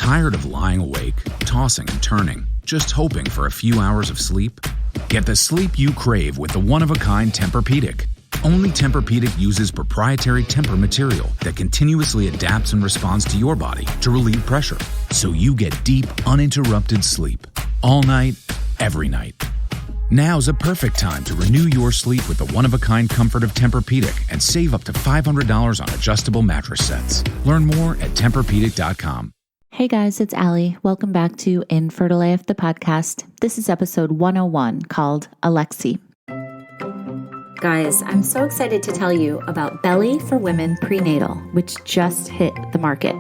Tired of lying awake, tossing and turning, just hoping for a few hours of sleep? Get the sleep you crave with the one-of-a-kind Tempur-Pedic. Only Tempur-Pedic uses proprietary Tempur material that continuously adapts and responds to your body to relieve pressure, so you get deep, uninterrupted sleep. All night, every night. Now's a perfect time to renew your sleep with the one-of-a-kind comfort of Tempur-Pedic and save up to $500 on adjustable mattress sets. Learn more at TempurPedic.com. Hey guys, it's Allie. Welcome back to Infertile AF, the podcast. This is episode 101 called Alexie. Guys, I'm so excited to tell you about Beli for Women Prenatal, which just hit the market.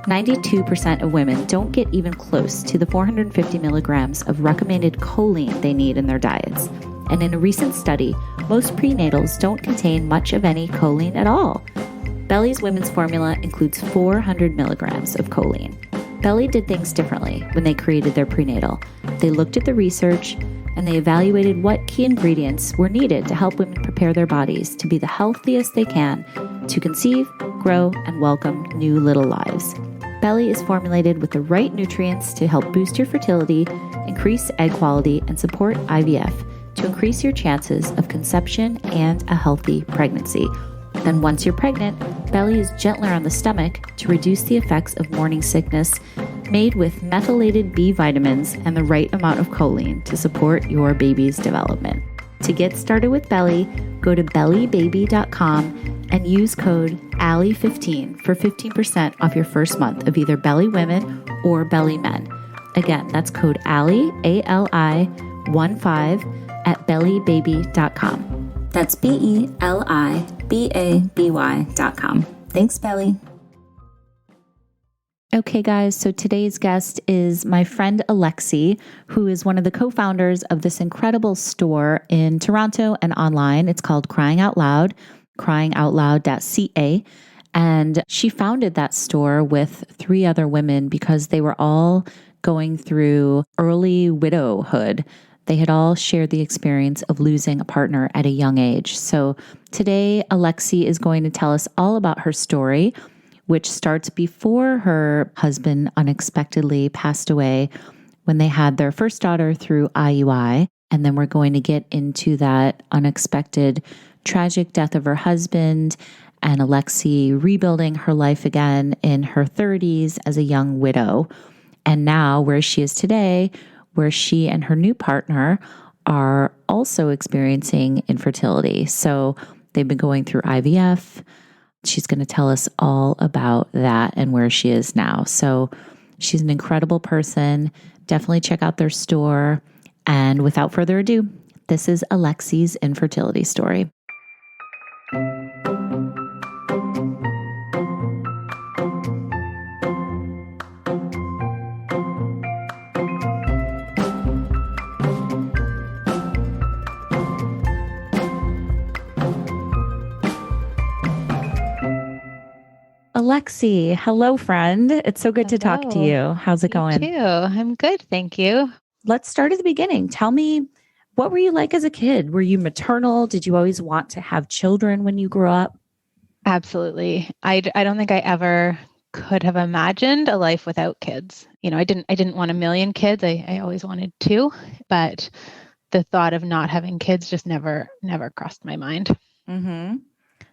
92% of women don't get even close to the 450 milligrams of recommended choline they need in their diets. And in a recent study, most prenatals don't contain much of any choline at all. Beli's women's formula includes 400 milligrams of choline. Beli did things differently when they created their prenatal. They looked at the research and they evaluated what key ingredients were needed to help women prepare their bodies to be the healthiest they can to conceive, grow, and welcome new little lives. Beli is formulated with the right nutrients to help boost your fertility, increase egg quality, and support IVF to increase your chances of conception and a healthy pregnancy. Then once you're pregnant, Beli is gentler on the stomach to reduce the effects of morning sickness, made with methylated B vitamins and the right amount of choline to support your baby's development. To get started with Beli, go to belibaby.com and use code ALLIE15 for 15% off your first month of either Beli Women or Beli Men. Again, that's code ALLIE, ALI15 at belibaby.com. That's BELIBABY.com. Thanks, Beli. Okay, guys, so today's guest is my friend Alexie, who is one of the co-founders of this incredible store in Toronto and online. It's called Crying Out Loud, cryingoutloud.ca. And she founded that store with 3 other women because they were all going through early widowhood. They had all shared the experience of losing a partner at a young age. So today, Alexie is going to tell us all about her story, which starts before her husband unexpectedly passed away when they had their first daughter through IUI. And then we're going to get into that unexpected, tragic death of her husband and Alexie rebuilding her life again in her 30s as a young widow. And now where she is today, where she and her new partner are also experiencing infertility. So they've been going through IVF. She's going to tell us all about that and where she is now. So she's an incredible person. Definitely check out their store. And without further ado, this is Alexie's infertility story. Alexie, hello, friend. It's so good to talk to you. How's it going? You too. I'm good, thank you. Let's start at the beginning. Tell me, what were you like as a kid? Were you maternal? Did you always want to have children when you grew up? Absolutely. I don't think I ever could have imagined a life without kids. You know, I didn't want a million kids. I always wanted 2, but the thought of not having kids just never crossed my mind. Mm-hmm.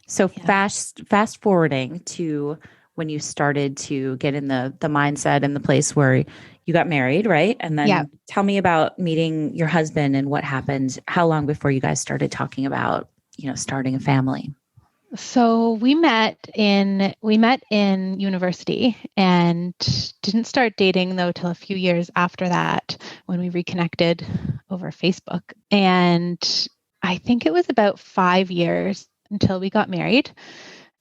So fast forwarding to when you started to get in the mindset and the place where you got married, right? And then tell me about meeting your husband and what happened. How long before you guys started talking about, starting a family? So we met in university and didn't start dating though till a few years after that when we reconnected over Facebook. And I think it was about 5 years until we got married.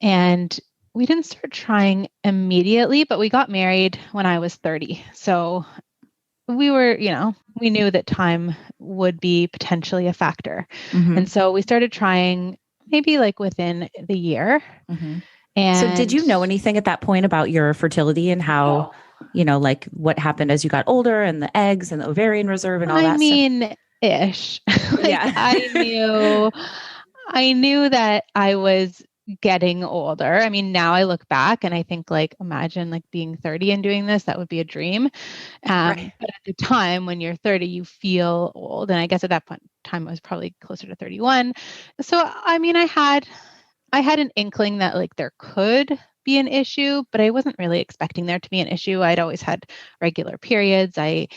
And we didn't start trying immediately, but we got married when I was 30. So we were, we knew that time would be potentially a factor. Mm-hmm. And so we started trying maybe like within the year. Mm-hmm. And so did you know anything at that point about your fertility and how, like what happened as you got older and the eggs and the ovarian reserve and all that stuff? I mean, ish. I knew that I was getting older. I mean, now I look back and I think like, imagine like being 30 and doing this, that would be a dream. Right. But at the time when you're 30, you feel old. And I guess at that point time I was probably closer to 31. So, I mean, I had an inkling that like there could be an issue, but I wasn't really expecting there to be an issue. I'd always had regular periods. I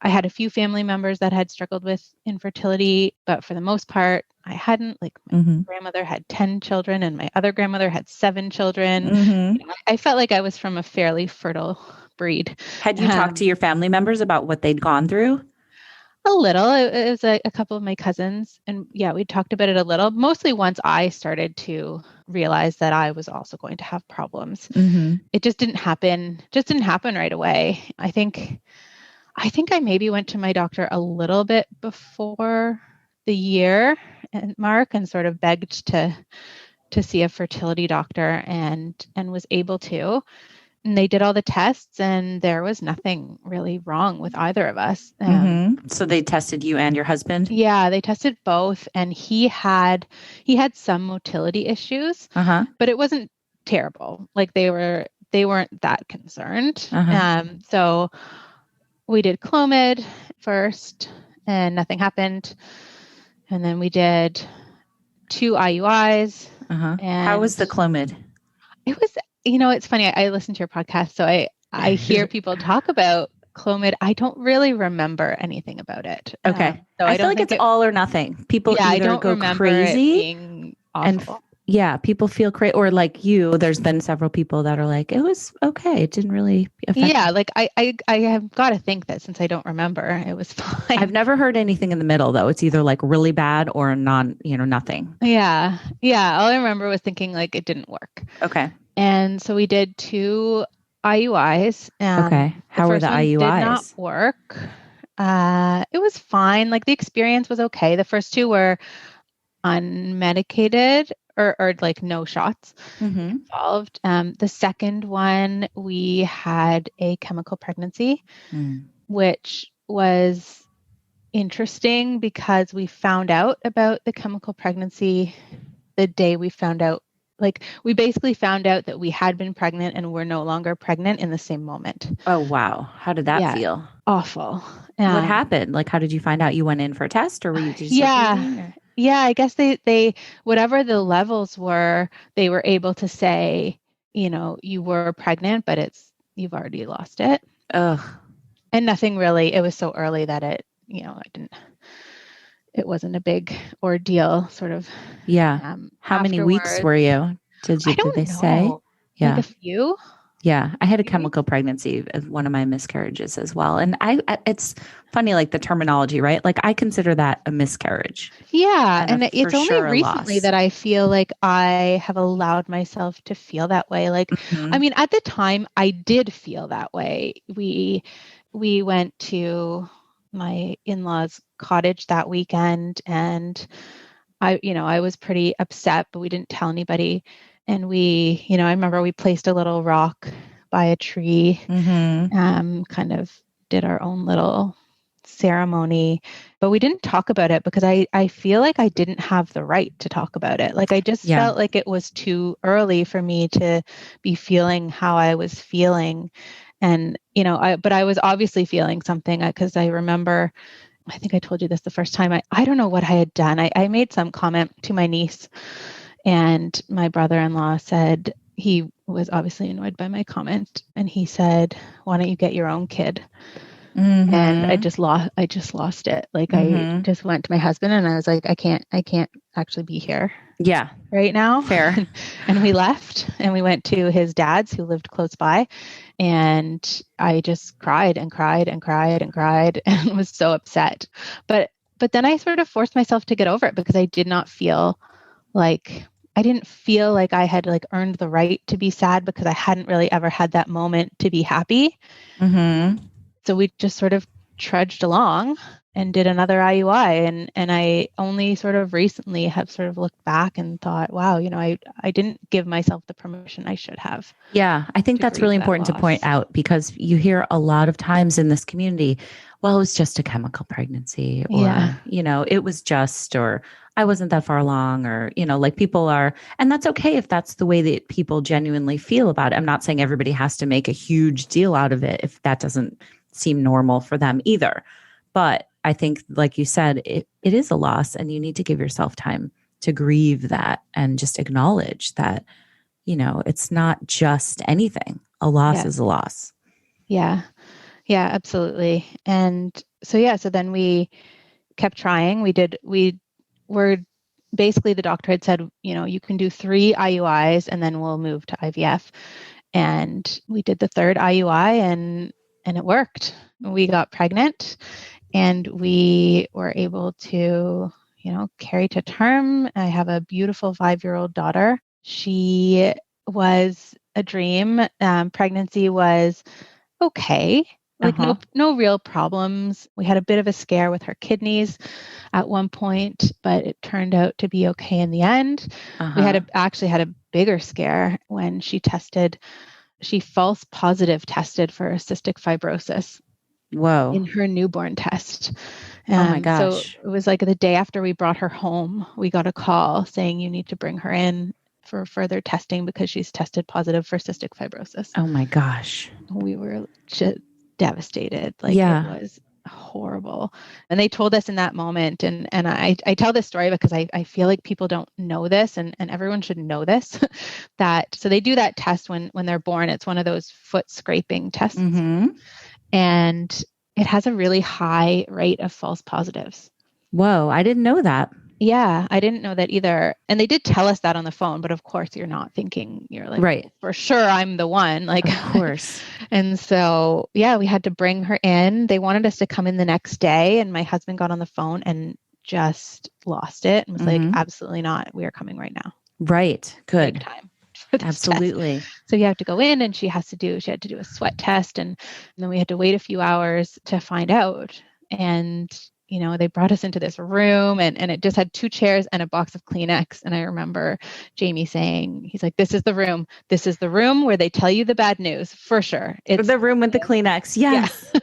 had a few family members that had struggled with infertility, but for the most part, I hadn't. Like my grandmother had 10 children and my other grandmother had 7 children. I felt like I was from a fairly fertile breed. Had you talked to your family members about what they'd gone through? A little. It was a couple of my cousins. And yeah, we talked about it a little, mostly once I started to realize that I was also going to have problems. It just didn't happen right away. I think I maybe went to my doctor a little bit before the year mark and sort of begged to see a fertility doctor and was able to. And they did all the tests and there was nothing really wrong with either of us. So they tested you and your husband? Yeah, they tested both, and he had some motility issues, but it wasn't terrible. Like they weren't that concerned. So we did Clomid first and nothing happened. And then we did 2 IUIs. And how was the Clomid? It was, it's funny. I listened to your podcast, so I hear people talk about Clomid. I don't really remember anything about it. Okay. So I feel like it's all or nothing. People either go crazy being awful. People feel crazy, or like you, there's been several people that are like, it was okay. It didn't really affect me. Like I have got to think that since I don't remember, it was fine. I've never heard anything in the middle though. It's either like really bad or nothing. Yeah. All I remember was thinking like it didn't work. Okay. And so we did 2 IUIs. Okay. How were the IUIs? Did not work. It was fine. Like the experience was okay. The first 2 were unmedicated or like no shots involved. The second one, we had a chemical pregnancy, which was interesting because we found out about the chemical pregnancy the day we found out. Like we basically found out that we had been pregnant and we're no longer pregnant in the same moment. Oh, wow. How did that feel? Awful. What happened? Like, how did you find out? You went in for a test or were you just I guess they whatever the levels were, they were able to say, you were pregnant, but you've already lost it. Ugh. And nothing really, it was so early that it wasn't a big ordeal sort of. Yeah. How many weeks were you? Did they say? Yeah. Like a few. Yeah. I had a chemical pregnancy as one of my miscarriages as well. And it's funny, like the terminology, right? Like I consider that a miscarriage. Yeah. And it's only recently that I feel like I have allowed myself to feel that way. Like, I mean, at the time I did feel that way. We went to my in-laws' cottage that weekend and I was pretty upset, but we didn't tell anybody. And I remember we placed a little rock by a tree, kind of did our own little ceremony, but we didn't talk about it because I feel like I didn't have the right to talk about it. Like I just felt like it was too early for me to be feeling how I was feeling. And, but I was obviously feeling something because I remember, I think I told you this the first time, I don't know what I had done. I made some comment to my niece and my brother-in-law said, he was obviously annoyed by my comment. And he said, why don't you get your own kid? And I just lost it. Like I just went to my husband and I was like, I can't actually be here. Yeah. Right now. Fair. And we left and we went to his dad's who lived close by. And I just cried and cried and cried and cried and was so upset. But then I sort of forced myself to get over it because I didn't feel like I had like earned the right to be sad because I hadn't really ever had that moment to be happy. So we just sort of trudged along. and did another IUI. And I only sort of recently have sort of looked back and thought, wow, I didn't give myself the permission I should have. Yeah, I think that's really important to point out, because you hear a lot of times in this community, well, it was just a chemical pregnancy, or, it was just, or I wasn't that far along, or, like people are, and that's okay if that's the way that people genuinely feel about it. I'm not saying everybody has to make a huge deal out of it if that doesn't seem normal for them either. But I think, like you said, it is a loss, and you need to give yourself time to grieve that and just acknowledge that, it's not just anything. A loss is a loss. Yeah. Yeah, absolutely. And so then we kept trying. We were basically, the doctor had said, you can do 3 IUIs and then we'll move to IVF. And we did the 3rd IUI and it worked. We got pregnant and we were able to, carry to term. I have a beautiful 5-year-old daughter. She was a dream. Pregnancy was okay. Like no real problems. We had a bit of a scare with her kidneys at one point, but it turned out to be okay in the end. We actually had a bigger scare when she false positive tested for cystic fibrosis. Whoa. In her newborn test. Oh my gosh. So it was like the day after we brought her home, we got a call saying you need to bring her in for further testing because she's tested positive for cystic fibrosis. Oh my gosh. We were just devastated. It was horrible. And they told us in that moment, and I tell this story because I feel like people don't know this, and everyone should know this, so they do that test when they're born. It's one of those foot scraping tests. And it has a really high rate of false positives. Whoa, I didn't know that. Yeah, I didn't know that either. And they did tell us that on the phone, but of course you're not thinking, you're like, right, for sure I'm the one. Of course. And so, we had to bring her in. They wanted us to come in the next day, and my husband got on the phone and just lost it and was like, absolutely not. We are coming right now. Right. Good. Big time. Absolutely. Test. So you have to go in, and she had to do a sweat test, and then we had to wait a few hours to find out. And they brought us into this room, and it just had 2 chairs and a box of Kleenex. And I remember Jamie saying, he's like, this is the room where they tell you the bad news for sure. It's the room with the Kleenex. Yes. Yeah.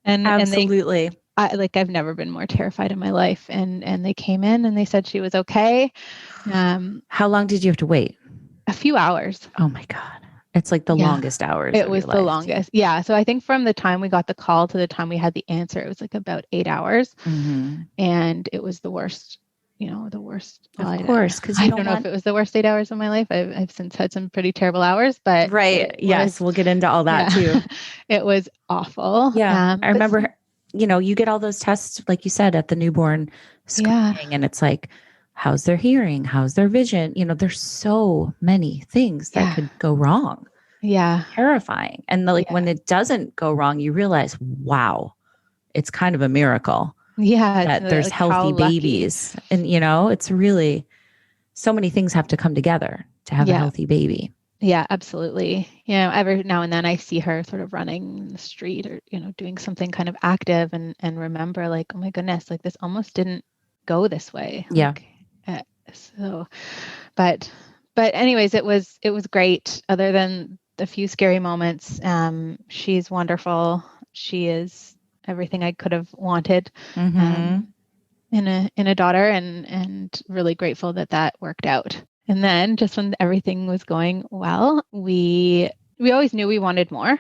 and absolutely. I've never been more terrified in my life. And they came in and they said she was okay. How long did you have to wait? A few hours. Oh my God. It's like the longest hours. It was the longest. Yeah. So I think from the time we got the call to the time we had the answer, it was like about 8 hours. And it was the worst, the worst. Of course. Because I don't know if it was the worst 8 hours of my life. I've since had some pretty terrible hours, but. Right. Yes. We'll get into all that too. It was awful. Yeah. I remember, you get all those tests, like you said, at the newborn screening, and it's like, how's their hearing? How's their vision? There's so many things that could go wrong. Yeah. Terrifying. And when it doesn't go wrong, you realize, wow, it's kind of a miracle. Yeah. That there's healthy babies. And, it's really, so many things have to come together to have a healthy baby. Yeah, absolutely. Every now and then I see her sort of running in the street or, doing something kind of active and remember like, oh my goodness, like this almost didn't go this way. Yeah. But anyways, it was great. Other than the few scary moments, she's wonderful. She is everything I could have wanted in a daughter, and really grateful that worked out. And then just when everything was going well, we always knew we wanted more,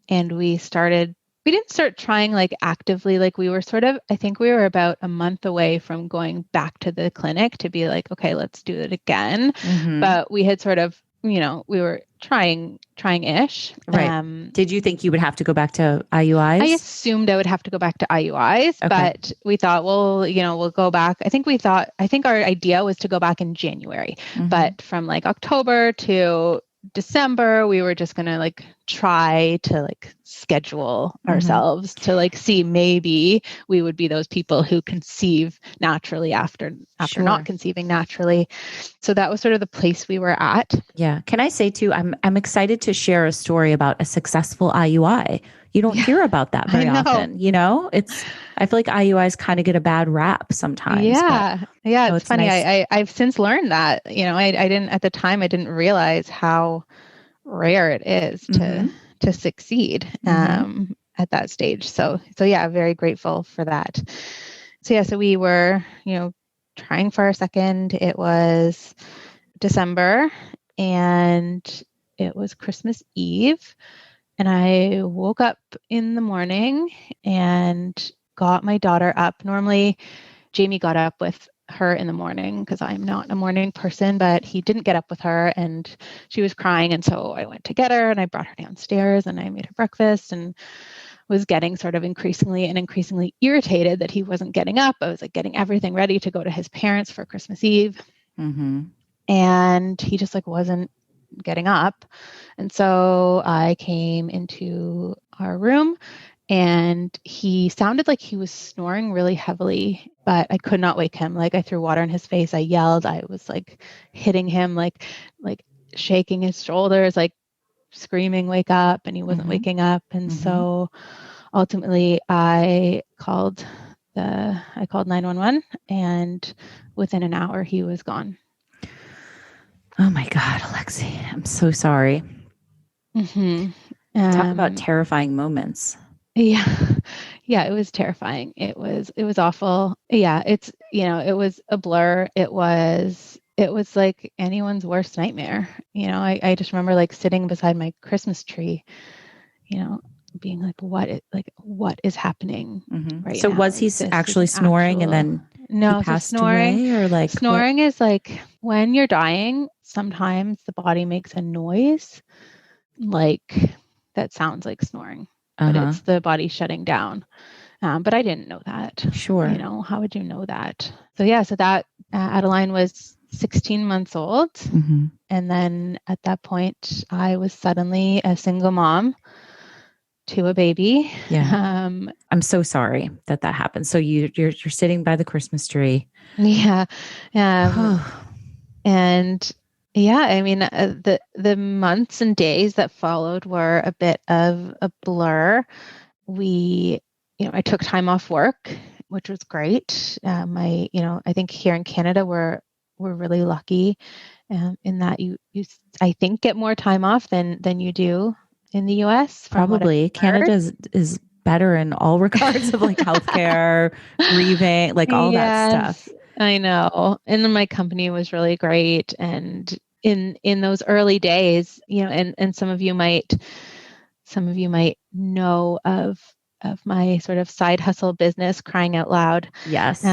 and we didn't start trying like actively, like we were I think we were about a month away from going back to the clinic to be like, okay, let's do it again. But we had sort of, we were trying-ish. Right. Did you think you would have to go back to IUIs? I assumed I would have to go back to IUIs, but we thought, well, we'll go back. I think our idea was to go back in January, but from like October to December, we were just going to like try to like schedule ourselves to like see maybe we would be those people who conceive naturally after not conceiving naturally. So that was sort of the place we were at. Yeah. Can I say too, I'm excited to share a story about a successful IUI. You don't hear about that very often, you know? I feel like IUIs kind of get a bad rap sometimes. Yeah. It's funny. Nice. I've since learned that, I didn't, at the time, I didn't realize how rare it is to succeed at that stage. So yeah, very grateful for that. So we were, trying for our second. It was December and it was Christmas Eve. And I woke up in the morning and got my daughter up. Normally, Jamie got up with her in the morning because I'm not a morning person, but he didn't get up with her and she was crying. And so I went to get her and I brought her downstairs and I made her breakfast and was getting sort of increasingly irritated that he wasn't getting up. I was like getting everything ready to go to his parents for Christmas Eve. And he just like wasn't getting up. And so I came into our room and he sounded like he was snoring really heavily, but I could not wake him. Like I threw water in his face. I yelled. I was like hitting him, like shaking his shoulders, like screaming, wake up. And he wasn't waking up. And so ultimately I called 911 and within an hour he was gone. Oh my God, Alexie, I'm so sorry. Talk about terrifying moments. Yeah, it was terrifying. It was awful. Yeah, it was a blur. It was like anyone's worst nightmare. I just remember like sitting beside my Christmas tree, being like, what is happening right so now? Was he actually snoring and then no, he passed away, or like snoring is like when you're dying, sometimes the body makes a noise like that sounds like snoring, but it's the body shutting down. But I didn't know that. Sure. How would you know that? So that Adeline was 16 months old. And then at that point, I was suddenly a single mom to a baby. Yeah. I'm so sorry that happened. So you're sitting by the Christmas tree. Yeah. And yeah, I mean, the months and days that followed were a bit of a blur. I took time off work, which was great. I think here in Canada, we're really lucky in that you I think get more time off than you do in the US. Probably Canada is better in all regards of like healthcare, grieving, like all that stuff. I know. And then my company was really great. And in those early days, and some of you might know of my sort of side hustle business, Crying Out Loud. Yes.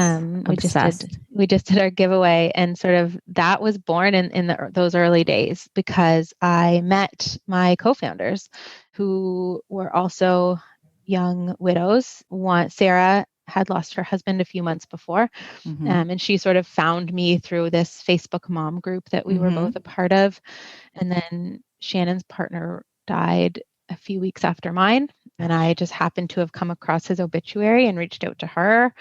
We just did our giveaway, and sort of that was born in those early days because I met my co-founders who were also young widows. Sarah had lost her husband a few months before, and she sort of found me through this Facebook mom group that we were both a part of. And then Shannon's partner died a few weeks after mine. And I just happened to have come across his obituary and reached out to her.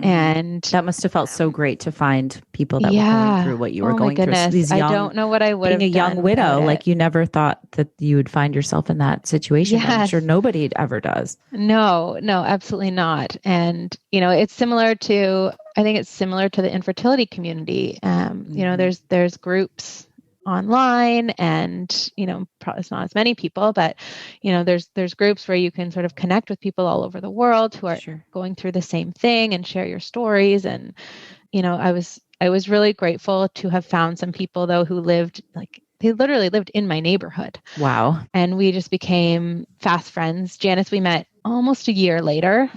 And that must have felt so great to find people that were going through what you were going through. So these young, I don't know what I would have done. Being a young widow, like you never thought that you would find yourself in that situation. Yes. I'm sure nobody ever does. No, absolutely not. And, it's similar to the infertility community. There's groups online and, probably it's not as many people, but, there's groups where you can sort of connect with people all over the world who are going through the same thing and share your stories. And, I was really grateful to have found some people though, who they literally lived in my neighborhood. Wow. And we just became fast friends. Janice, we met almost a year later,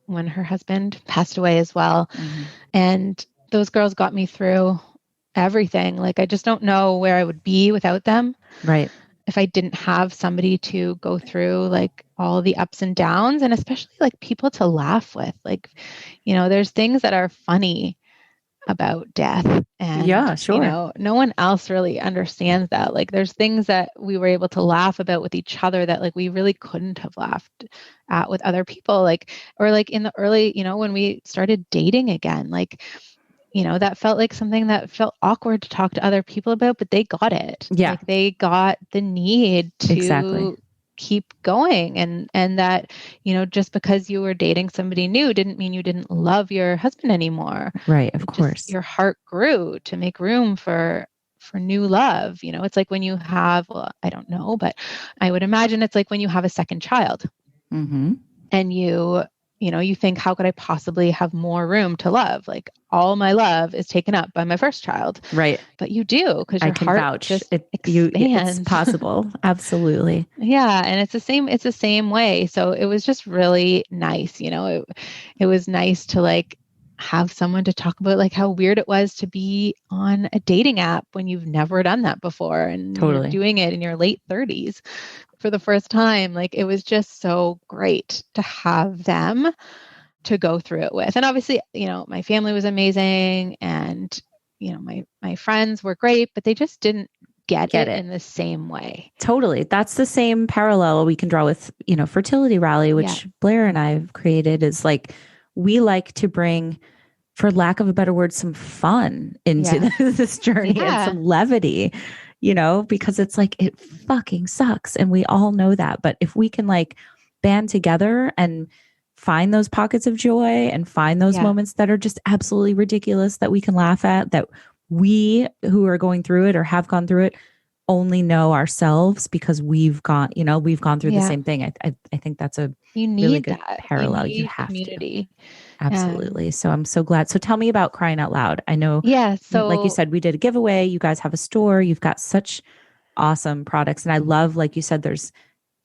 when her husband passed away as well. And those girls got me through everything. Like, I just don't know where I would be without them. Right. If I didn't have somebody to go through like all the ups and downs, and especially like people to laugh with. Like, there's things that are funny about death. And, yeah, sure. No one else really understands that. Like there's things that we were able to laugh about with each other that like we really couldn't have laughed at with other people. Like, or like in the early, when we started dating again, like, that felt like something that felt awkward to talk to other people about, but they got it. Yeah. Like they got the need to exactly. keep going. And that, just because you were dating somebody new didn't mean you didn't love your husband anymore. Right. Of course. Your heart grew to make room for new love. It's like when you have, well, I don't know, but I would imagine it's like when you have a second child and you think, how could I possibly have more room to love? Like all my love is taken up by my first child. Right. But you do, because your can heart vouch. just expands. It's possible. Absolutely. Yeah. And it's the same way. So it was just really nice. It was nice to like have someone to talk about like how weird it was to be on a dating app when you've never done that before and you're doing it in your late 30s for the first time. Like it was just so great to have them to go through it with. And obviously, my family was amazing and, my friends were great, but they just didn't get it in the same way. Totally. That's the same parallel we can draw with, Fertility Rally, which Blair and I have created, is like, we like to bring, for lack of a better word, some fun into this journey and some levity, because it's like, it fucking sucks. And we all know that. But if we can like band together and find those pockets of joy and find those moments that are just absolutely ridiculous that we can laugh at, that we who are going through it or have gone through it only know ourselves because we've gone through the same thing. I think that's a really good parallel. You have community. To. Absolutely. So I'm so glad. So tell me about Crying Out Loud. I know, so like you said, we did a giveaway. You guys have a store. You've got such awesome products. And I love, like you said, there's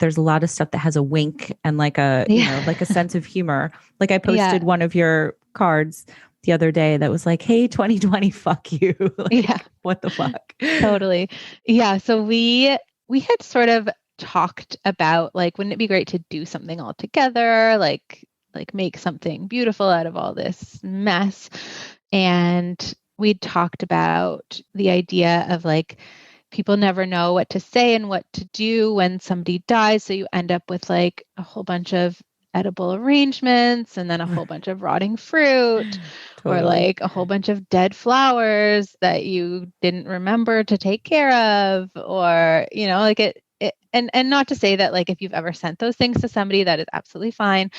a lot of stuff that has a wink and like a, like a sense of humor. Like I posted one of your cards the other day that was like, hey, 2020, fuck you. What the fuck? Totally. Yeah. So we had sort of talked about like, wouldn't it be great to do something all together? Like make something beautiful out of all this mess. And we talked about the idea of like, people never know what to say and what to do when somebody dies. So you end up with like a whole bunch of edible arrangements and then a whole bunch of rotting fruit or like a whole bunch of dead flowers that you didn't remember to take care of, or, like it and not to say that like, if you've ever sent those things to somebody, that is absolutely fine.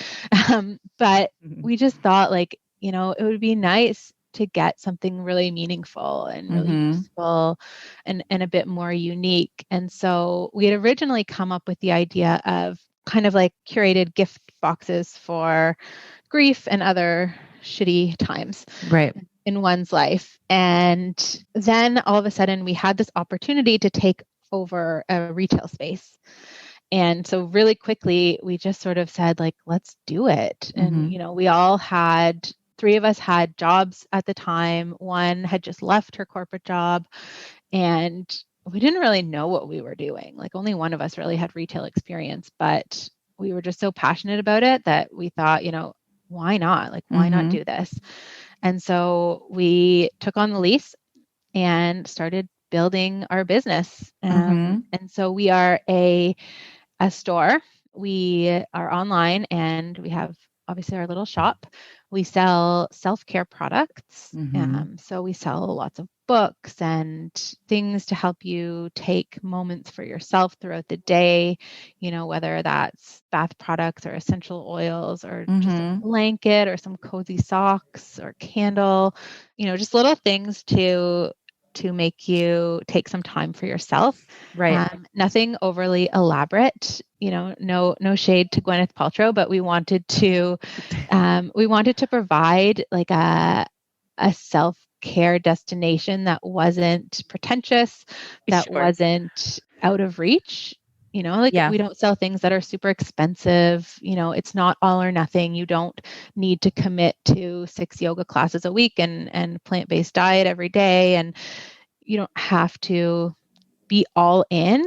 But we just thought like, it would be nice to get something really meaningful and really useful and a bit more unique. And so we had originally come up with the idea of kind of like curated gift boxes for grief and other shitty times in one's life. And then all of a sudden we had this opportunity to take over a retail space. And so really quickly, we just sort of said like, let's do it. And, we all had, 3 of us had jobs at the time. One had just left her corporate job and we didn't really know what we were doing. Like only one of us really had retail experience, but we were just so passionate about it that we thought, why not? Like, why not do this? And so we took on the lease and started building our business. And so we are a store. We are online and we have obviously our little shop. We sell self-care products. So we sell lots of books and things to help you take moments for yourself throughout the day, whether that's bath products or essential oils or just a blanket or some cozy socks or candle, just little things to make you take some time for yourself. Right. Nothing overly elaborate, no shade to Gwyneth Paltrow, but we wanted to provide like a self-care destination that wasn't pretentious, that wasn't out of reach. We don't sell things that are super expensive. It's not all or nothing. You don't need to commit to 6 yoga classes a week and plant-based diet every day. And you don't have to be all in.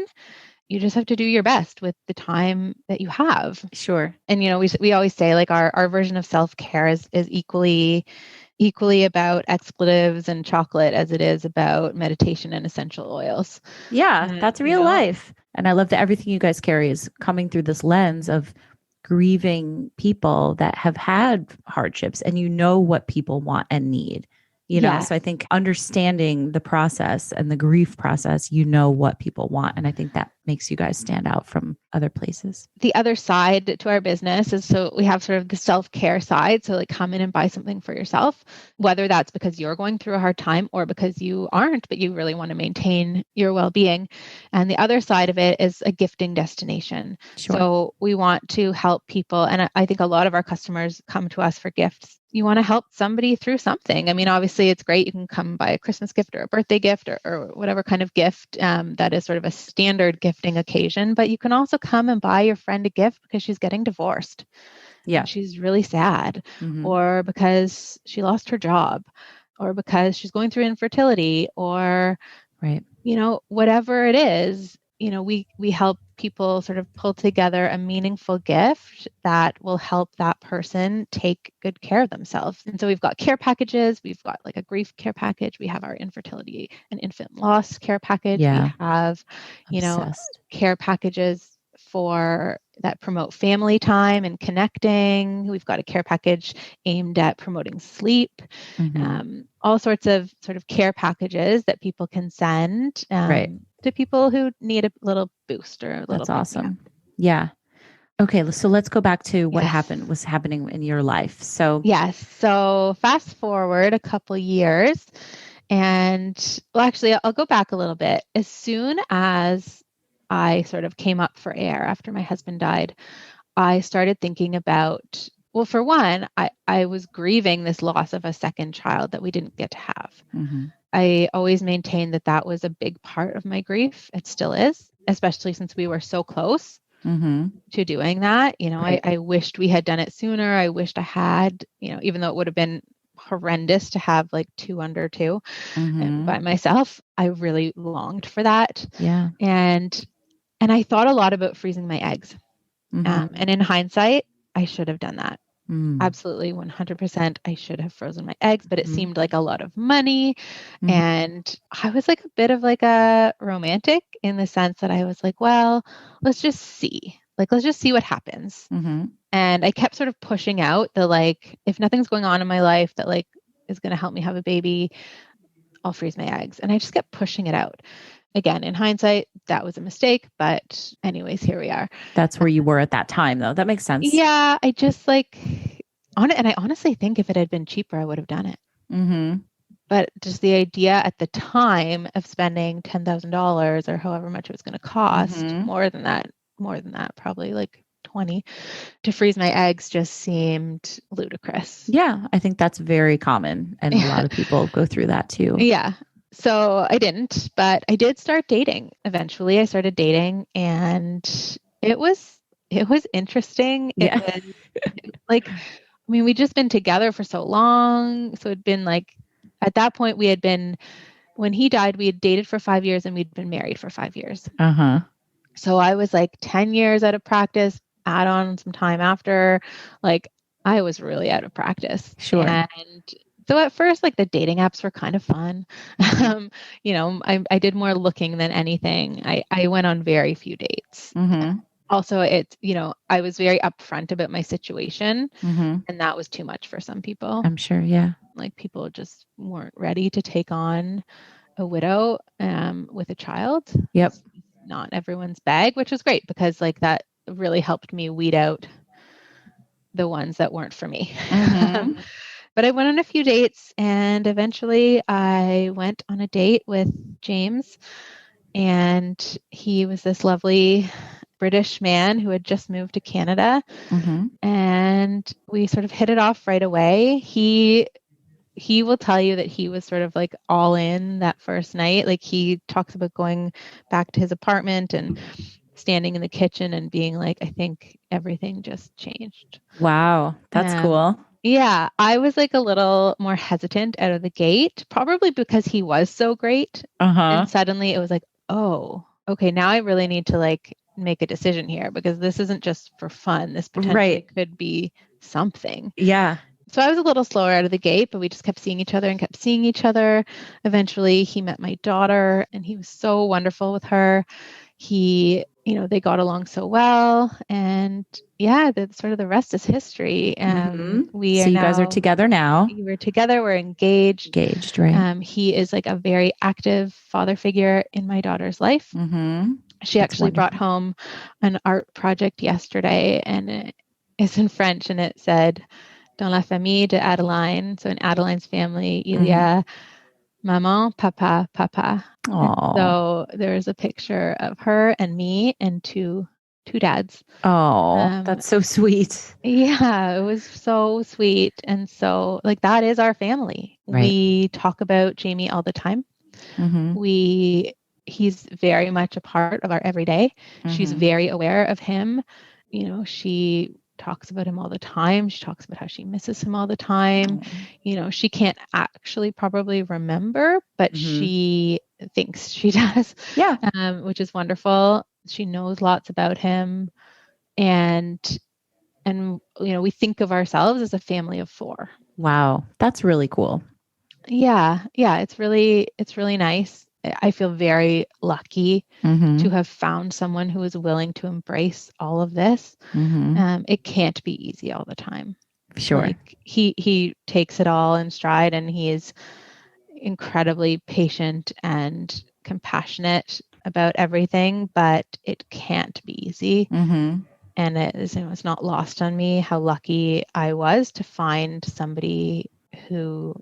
You just have to do your best with the time that you have. Sure. And, we always say like our version of self-care is equally equally about expletives and chocolate as it is about meditation and essential oils. Yeah, that's real life. And I love that everything you guys carry is coming through this lens of grieving people that have had hardships, and you know what people want and need. So I think understanding the process and the grief process, you know what people want. And I think that makes you guys stand out from other places. The other side to our business is, so we have sort of the self-care side. So like come in and buy something for yourself, whether that's because you're going through a hard time or because you aren't, but you really want to maintain your well-being. And the other side of it is a gifting destination. Sure. So we want to help people. And I think a lot of our customers come to us for gifts. You want to help somebody through something. I mean, obviously it's great. You can come buy a Christmas gift or a birthday gift or whatever kind of gift that is sort of a standard gifting occasion, but you can also come and buy your friend a gift because she's getting divorced. Yeah. She's really sad, or because she lost her job, or because she's going through infertility, or, whatever it is, we help people sort of pull together a meaningful gift that will help that person take good care of themselves. And so we've got care packages. We've got like a grief care package. We have our infertility and infant loss care package. Yeah. We have, care packages for that promote family time and connecting. We've got a care package aimed at promoting sleep. All sorts of sort of care packages that people can send to people who need a little boost or a little. That's awesome. Yeah. Okay. So let's go back to what was happening in your life. So yes. So fast forward a couple years, and actually I'll go back a little bit. As soon as I sort of came up for air after my husband died, I started thinking about, well, for one, I was grieving this loss of a second child that we didn't get to have. I always maintained that was a big part of my grief. It still is, especially since we were so close to doing that. I wished we had done it sooner. I wished I had, even though it would have been horrendous to have like 2 under 2 by myself, I really longed for that. Yeah. And I thought a lot about freezing my eggs. And in hindsight, I should have done that. Absolutely 100%. I should have frozen my eggs, but it seemed like a lot of money. And I was like a bit of like a romantic in the sense that I was like, well, let's just see what happens. And I kept sort of pushing out the, like, if nothing's going on in my life that like is going to help me have a baby, I'll freeze my eggs. And I just kept pushing it out. Again, in hindsight, that was a mistake. But anyways, here we are. That's where you were at that time, though. That makes sense. Yeah. I just and I honestly think if it had been cheaper, I would have done it. But just the idea at the time of spending $10,000 or however much it was going to cost, more than that, probably like 20, to freeze my eggs just seemed ludicrous. Yeah. I think that's very common. And a lot of people go through that too. Yeah. So I didn't, but I did start dating. Eventually I started dating, and it was interesting. Yeah. It was like, I mean, we'd just been together for so long. So it'd been like, at that point when he died, we had dated for 5 years and we'd been married for 5 years. So I was like 10 years out of practice, add on some time after, like I was really out of practice. Sure. And so at first, like the dating apps were kind of fun. I did more looking than anything. I went on very few dates. Also, I was very upfront about my situation, and that was too much for some people. I'm sure. Yeah. Like people just weren't ready to take on a widow with a child. Yep. It's not everyone's bag, which was great because like that really helped me weed out the ones that weren't for me. But I went on a few dates, and eventually I went on a date with James, and he was this lovely British man who had just moved to Canada, and we sort of hit it off right away. He will tell you that he was sort of like all in that first night. Like he talks about going back to his apartment and standing in the kitchen and being like, I think everything just changed. Wow. That's cool. Yeah, I was like a little more hesitant out of the gate, probably because he was so great. And suddenly it was like, oh, okay, now I really need to like make a decision here because this isn't just for fun. This potentially could be something. Yeah. So I was a little slower out of the gate, but we just kept seeing each other and kept seeing each other. Eventually he met my daughter and he was so wonderful with her. They got along so well, and the rest is history. So you guys are together now. We're together. We're engaged. Engaged, right? He is like a very active father figure in my daughter's life. Mm-hmm. She actually brought home an art project yesterday, and it's in French, and it said, "Dans la famille de Adeline." So in Adeline's family, il y a maman, papa, papa. So there's a picture of her and me and two dads. Oh, that's so sweet. Yeah, it was so sweet. And so that is our family. Right. We talk about Jamie all the time. Mm-hmm. He's very much a part of our everyday. Mm-hmm. She's very aware of him. She talks about him all the time. She talks about how she misses him all the time. Mm-hmm. She can't actually probably remember, but she thinks she does. Yeah. Which is wonderful. She knows lots about him. And we think of ourselves as a family of 4. Wow. That's really cool. Yeah. Yeah. It's really nice. I feel very lucky to have found someone who is willing to embrace all of this. Mm-hmm. It can't be easy all the time. Sure. He takes it all in stride, and he is incredibly patient and compassionate about everything, but it can't be easy. Mm-hmm. And it's not lost on me how lucky I was to find somebody who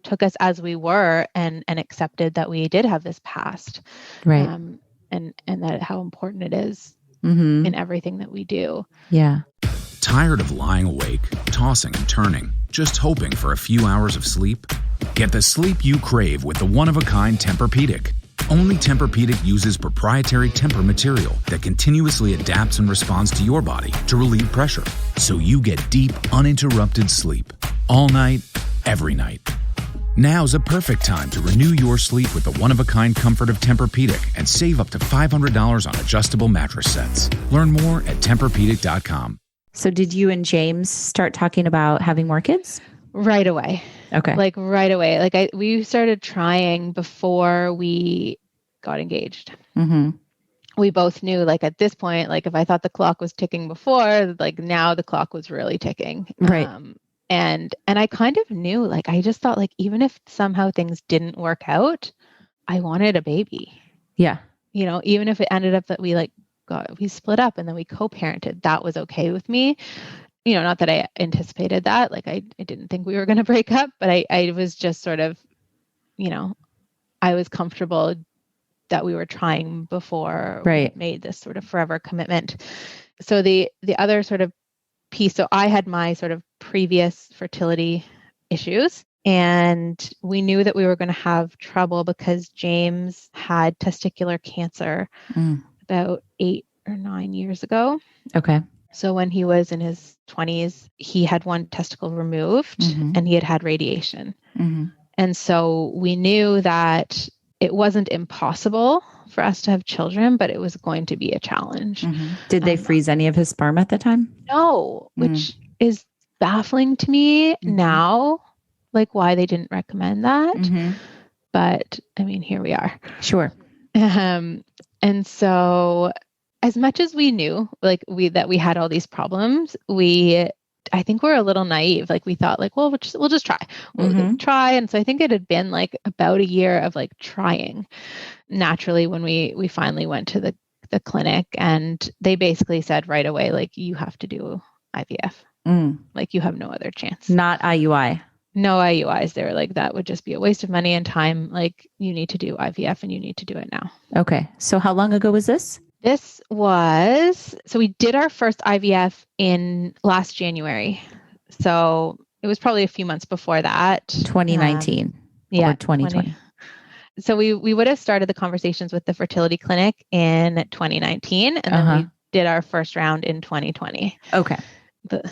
took us as we were and accepted that we did have this past. Right. And that how important it is in everything that we do. Yeah. Tired of lying awake, tossing and turning, just hoping for a few hours of sleep? Get the sleep you crave with the one-of-a-kind Tempur-Pedic. Only Tempur-Pedic uses proprietary Tempur material that continuously adapts and responds to your body to relieve pressure, so you get deep, uninterrupted sleep. All night, every night. Now's a perfect time to renew your sleep with the one-of-a-kind comfort of Tempur-Pedic and save up to $500 on adjustable mattress sets. Learn more at TempurPedic.com. So did you and James start talking about having more kids? Right away. Okay. Right away. We started trying before we got engaged. Mm-hmm. We both knew, at this point, if I thought the clock was ticking before, now the clock was really ticking. Right. And I kind of knew, I just thought, even if somehow things didn't work out, I wanted a baby. Yeah. Even if it ended up that we split up and then we co-parented, that was okay with me. Not that I anticipated that. I didn't think we were going to break up, but I was just sort of, I was comfortable that we were trying before we made this sort of forever commitment. So the other sort of piece, so I had my sort of previous fertility issues, and we knew that we were going to have trouble because James had testicular cancer about 8 or 9 years ago. Okay. So when he was in his 20s, he had one testicle removed and he had radiation. Mm-hmm. And so we knew that it wasn't impossible for us to have children, but it was going to be a challenge. Mm-hmm. Did they freeze any of his sperm at the time? No, which is baffling to me now, why they didn't recommend that. Mm-hmm. But I mean, here we are. Sure. And so as much as we knew, that we had all these problems, I think we're a little naive. We thought well, we'll just try. We'll try. And so I think it had been about a year of trying. Naturally, when we finally went to the clinic, and they basically said right away, you have to do IVF. You have no other chance. Not IUI. No IUIs. They were that would just be a waste of money and time. You need to do IVF and you need to do it now. Okay. So how long ago was this? So we did our first IVF in last January. So it was probably a few months before that. 2019. Or 2020. So we would have started the conversations with the fertility clinic in 2019, and then we did our first round in 2020. Okay. The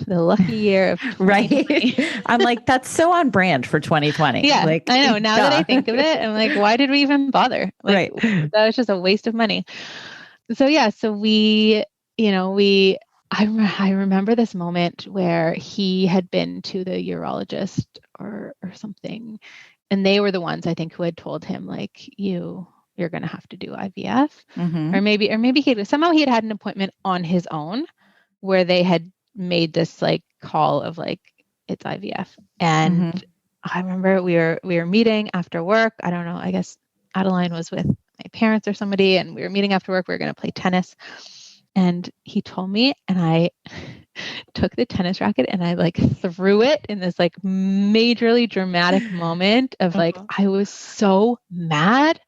lucky year of 2020. Right. I'm that's so on brand for 2020. Yeah, I know. Now that I think of it, I'm why did we even bother? That was just a waste of money. So we I remember this moment where he had been to the urologist or something, and they were the ones I think who had told him like you're going to have to do IVF, or maybe he had an appointment on his own where they had made this like call of like it's IVF, and I remember we were meeting after work. I don't know. I guess Adeline was with my parents or somebody, and we were meeting after work. We were going to play tennis. And he told me, and I took the tennis racket and I like threw it in this like majorly dramatic moment of like, I was so mad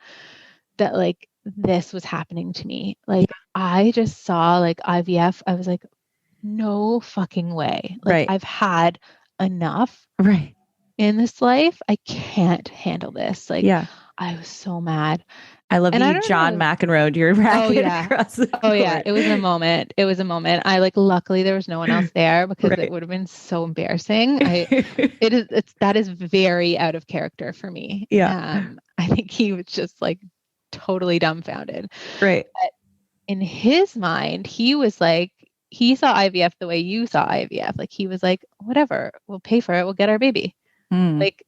that like this was happening to me. Like I just saw like IVF. I was like, no fucking way. Like I've had enough in this life. I can't handle this. Like I was so mad. I love you, John McEnroe, your racket across the court. Yeah. It was a moment. I like, luckily there was no one else there because it would have been so embarrassing. That is very out of character for me. Yeah. I think he was just like totally dumbfounded. Right. But in his mind, he was like, he saw IVF the way you saw IVF. Like he was like, whatever, we'll pay for it. We'll get our baby. Like,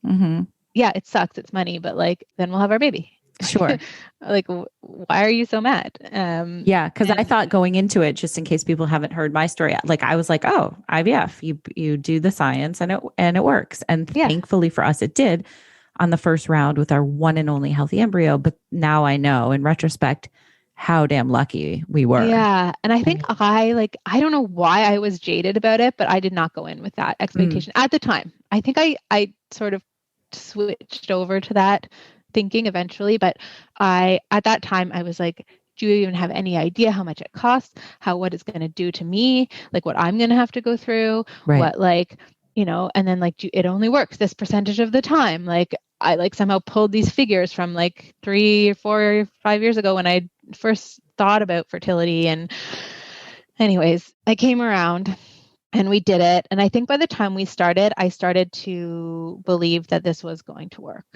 yeah, it sucks. It's money, but like, then we'll have our baby. Sure. Like, why are you so mad? Because I thought going into it, just in case people haven't heard my story, like I was like, oh, IVF, you do the science and it works. And thankfully for us, it did on the first round with our one and only healthy embryo. But now I know in retrospect how damn lucky we were. Yeah. And I think I don't know why I was jaded about it, but I did not go in with that expectation at the time. I think I sort of switched over to that thinking eventually, but at that time I was like, do you even have any idea how much it costs, what it's going to do to me, like what I'm going to have to go through, what like, and then like it only works this percentage of the time. Like I like somehow pulled these figures from like 3 or 4 or 5 years ago when I first thought about fertility. And anyways, I came around and we did it. And I think by the time we started, I started to believe that this was going to work.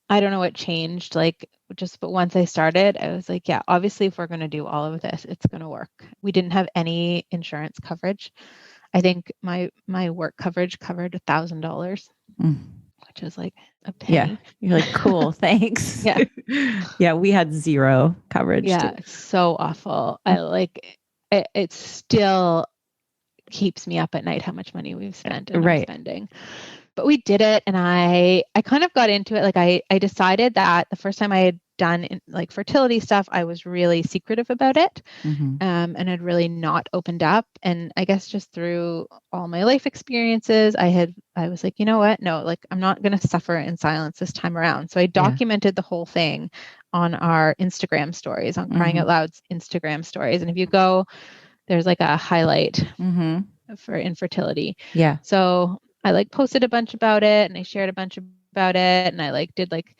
I don't know what changed, but once I started, I was like, yeah, obviously if we're going to do all of this, it's going to work. We didn't have any insurance coverage. I think my work coverage covered $1,000, which was like a penny. Yeah. You're like, cool, thanks. Yeah. Yeah. We had zero coverage. Yeah. It's so awful. I like it still keeps me up at night how much money we've spent and are spending. But we did it, and I kind of got into it. Like I decided that the first time I had done like fertility stuff, I was really secretive about it, and had really not opened up. And I guess just through all my life experiences, I was like, you know what? No, like I'm not going to suffer in silence this time around. So I documented the whole thing on our Instagram stories, on Crying Out Loud's Instagram stories. And if you go, there's like a highlight for infertility. Yeah. So I like posted a bunch about it, and I shared a bunch about it, and I like did like,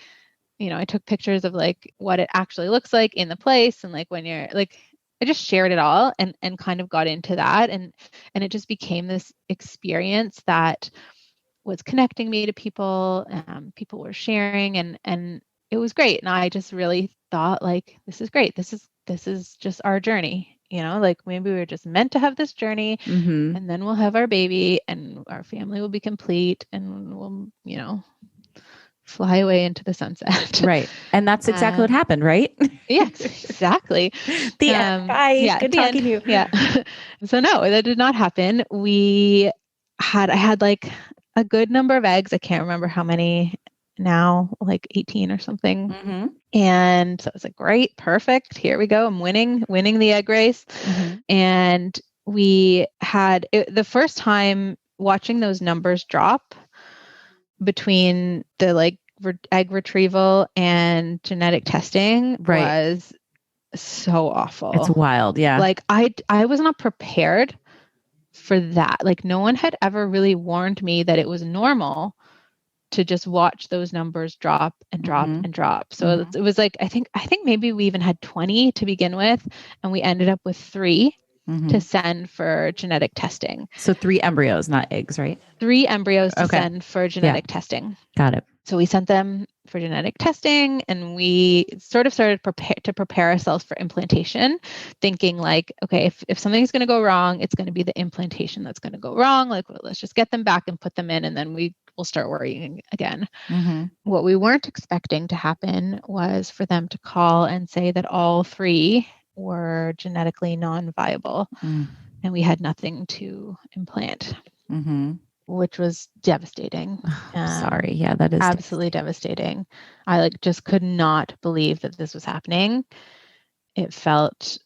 I took pictures of like what it actually looks like in the place, and like when you're like, I just shared it all and kind of got into that, and it just became this experience that was connecting me to people. People were sharing, and it was great. And I just really thought like, this is great. This is just our journey. Like maybe we were just meant to have this journey, and then we'll have our baby and our family will be complete, and we'll, fly away into the sunset. Right. And that's exactly what happened, right? Yeah, exactly. The end. Bye. Good talking to you. Yeah. So no, that did not happen. I had like a good number of eggs. I can't remember how many now, like 18 or something. And so I was like, great, perfect. Here we go. I'm winning the egg race. And we had the first time watching those numbers drop between the like egg retrieval and genetic testing was so awful. It's wild. Yeah. Like I was not prepared for that. Like no one had ever really warned me that it was normal to just watch those numbers drop and drop and drop. So it was like, I think maybe we even had 20 to begin with, and we ended up with 3 to send for genetic testing. So 3 embryos, not eggs, right? 3 embryos to send for genetic testing. Got it. So we sent them for genetic testing, and we sort of started to prepare ourselves for implantation, thinking like, okay, if something's going to go wrong, it's going to be the implantation that's going to go wrong. Like, well, let's just get them back and put them in, and then we'll start worrying again. What we weren't expecting to happen was for them to call and say that all 3 were genetically non-viable, and we had nothing to implant. Which was devastating. Sorry. Yeah, that is absolutely devastating. I just could not believe that this was happening. It felt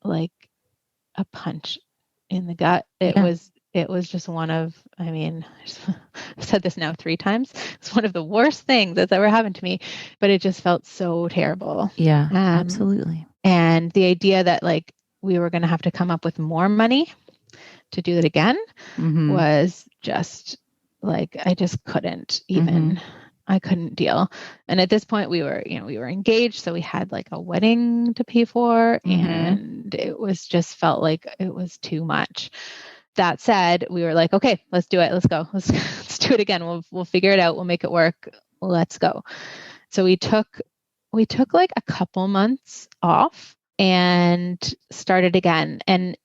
like a punch in the gut. It was just one of, I've said this now 3 times. It's one of the worst things that's ever happened to me, but it just felt so terrible. Yeah, absolutely. And the idea that we were going to have to come up with more money to do it again was just I just couldn't even, I couldn't deal. And at this point we were engaged. So we had a wedding to pay for, and it was just felt like it was too much. That said, we were like, okay, let's do it. Let's go. Let's do it again. We'll figure it out. We'll make it work. Let's go. So we took a couple months off and started again. And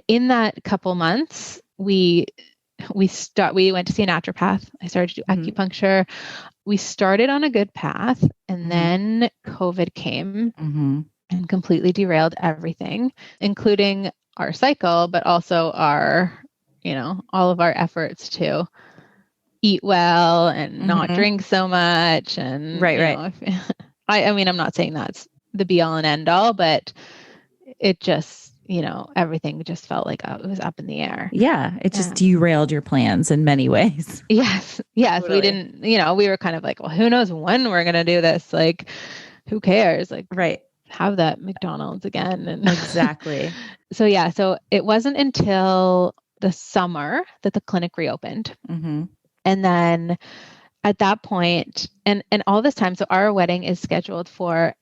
in that couple months, we went to see a naturopath. I started to do acupuncture. We started on a good path, and then COVID came and completely derailed everything, including our cycle, but also our, all of our efforts to eat well and not drink so much. And right. I'm not saying that's the be all and end all, but it just, everything just felt like it was up in the air. Yeah. It just derailed your plans in many ways. Yes. Totally. We didn't, we were kind of like, well, who knows when we're going to do this? Who cares? Right. Have that McDonald's again. And exactly. So it wasn't until the summer that the clinic reopened. And then at that point, and all this time, so our wedding is scheduled for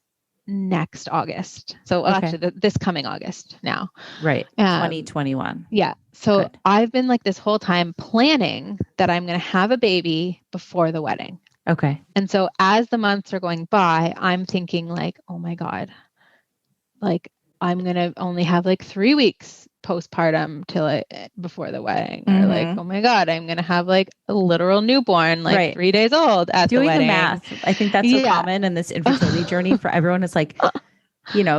next August. So actually this coming August now. Right. 2021. Yeah. So good. I've been this whole time planning that I'm going to have a baby before the wedding. Okay. And so as the months are going by, I'm thinking oh my God, I'm going to only have 3 weeks postpartum before the wedding, or oh my God, I'm going to have a literal newborn, 3 days old at the wedding. Doing the math. I think that's so common in this infertility journey for everyone. It's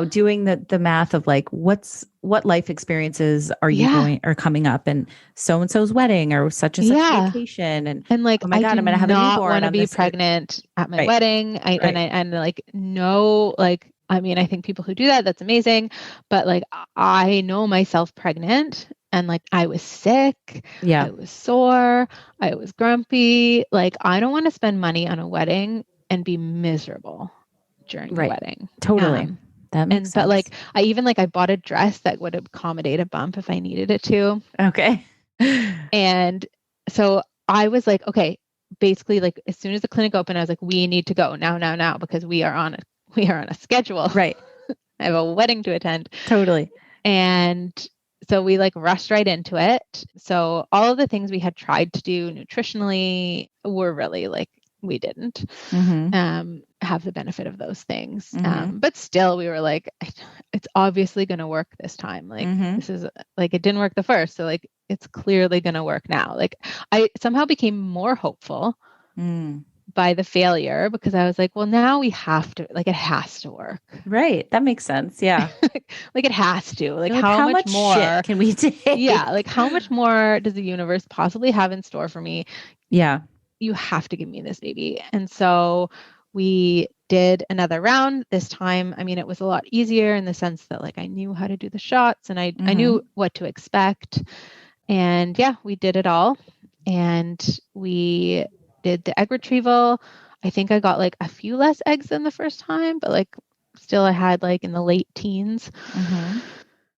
doing the math of what life experiences are you going or coming up, and so-and-so's wedding or such and such vacation. And oh my God, I'm going to have a newborn. I want to be pregnant at my wedding. I think people who do that, that's amazing. But I know myself pregnant, and I was sick. Yeah. I was sore. I was grumpy. I don't want to spend money on a wedding and be miserable during the wedding. Totally. That makes sense. But I bought a dress that would accommodate a bump if I needed it to. Okay. And so I was okay, basically as soon as the clinic opened, I was we need to go now, because we are on a schedule. Right. I have a wedding to attend. Totally. And so we rushed right into it. So all of the things we had tried to do nutritionally were really we didn't have the benefit of those things. But still we were it's obviously going to work this time. This is it didn't work the first. So it's clearly going to work now. I somehow became more hopeful by the failure, because I was well, now we have to, it has to work. Right. That makes sense. Yeah. It has to, how much more shit can we take? Yeah. How much more does the universe possibly have in store for me? Yeah. You have to give me this baby. And so we did another round this time. It was a lot easier in the sense that I knew how to do the shots, and I knew what to expect. And we did it all. And we did the egg retrieval. I think I got a few less eggs than the first time, but still I had in the late teens,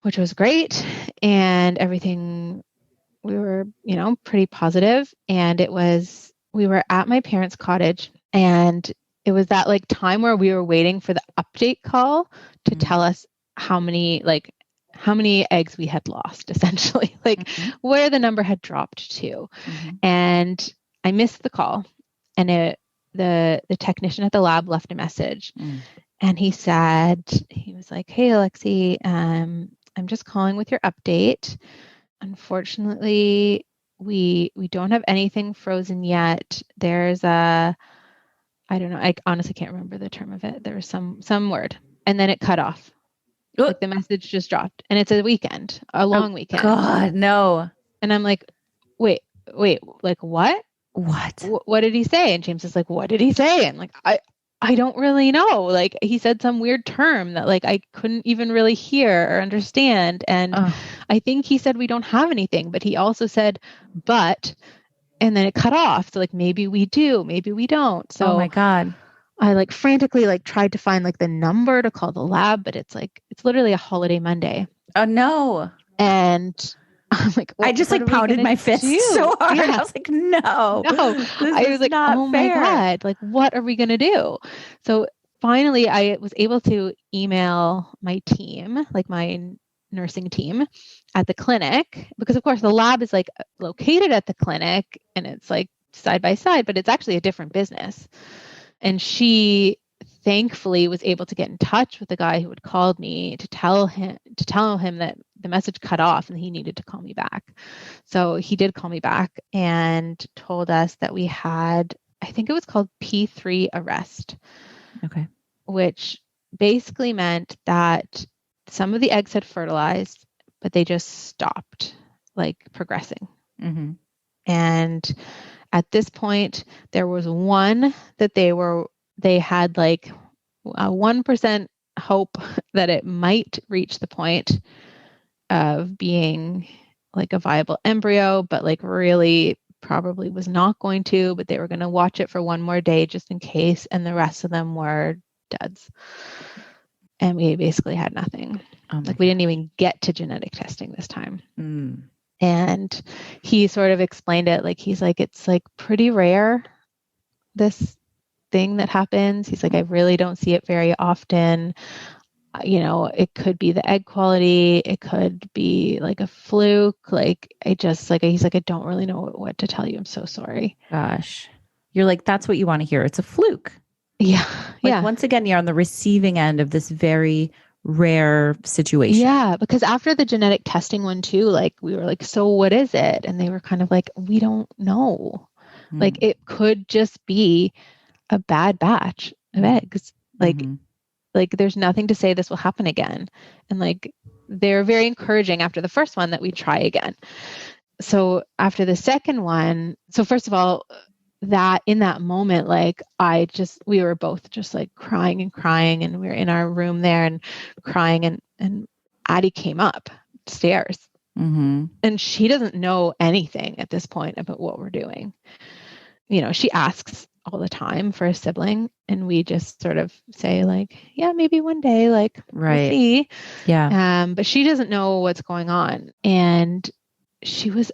which was great. And everything, we were, pretty positive. And we were at my parents' cottage, and it was that time where we were waiting for the update call to tell us how many eggs we had lost, essentially, where the number had dropped to. And I missed the call, and the technician at the lab left a message, and he was like, "Hey, Alexie, I'm just calling with your update. Unfortunately, we don't have anything frozen yet. There's I don't know. I honestly can't remember the term of it. There was some word, and then it cut off. Like the message just dropped, and it's a long weekend. God, no. And I'm like, wait, like what? What did he say? And James is like, what did he say? And like, I don't really know. Like he said some weird term that like I couldn't even really hear or understand. And I think he said we don't have anything, but he also said, but, and then it cut off. So like maybe we do, maybe we don't. So oh my God. I like frantically like tried to find like the number to call the lab, but it's literally a holiday Monday. Oh no. And I'm like, I just like pounded my fist so hard. Yeah. I was like, no. I was like, oh my God, like, what are we going to do? So finally, I was able to email my team, like my nursing team at the clinic, because of course the lab is like located at the clinic and it's like side by side, but it's actually a different business. And she thankfully was able to get in touch with the guy who had called me to tell him that the message cut off and he needed to call me back. So he did call me back and told us that we had, I think it was called P3 arrest. Okay. Which basically meant that some of the eggs had fertilized, but they just stopped like progressing. Mm-hmm. And at this point, there was one that they had like a 1% hope that it might reach the point of being like a viable embryo, but like really probably was not going to, but they were going to watch it for one more day just in case. And the rest of them were duds. And we basically had nothing. Like we didn't even get to genetic testing this time. Mm. And he sort of explained it like, he's like, it's like pretty rare, this thing that happens. He's like, I really don't see it very often. You know, it could be the egg quality. It could be like a fluke. Like, he's like, I don't really know what to tell you. I'm so sorry. Gosh. You're like, that's what you want to hear. It's a fluke. Yeah. Like, once again, you're on the receiving end of this very rare situation. Yeah, because after the genetic testing one too, like we were like, so what is it? And they were kind of like, we don't know. Like it could just be a bad batch of eggs. Like there's nothing to say this will happen again. And like they're very encouraging after the first one that we try again. So after the second one, so first of all, that in that moment, like we were both just like crying, and we were in our room there and crying, and Addie came up stairs and she doesn't know anything at this point about what we're doing. You know, she asks all the time for a sibling and we just sort of say like, yeah, maybe one day, like, right. We'll see. Yeah. But she doesn't know what's going on. And she was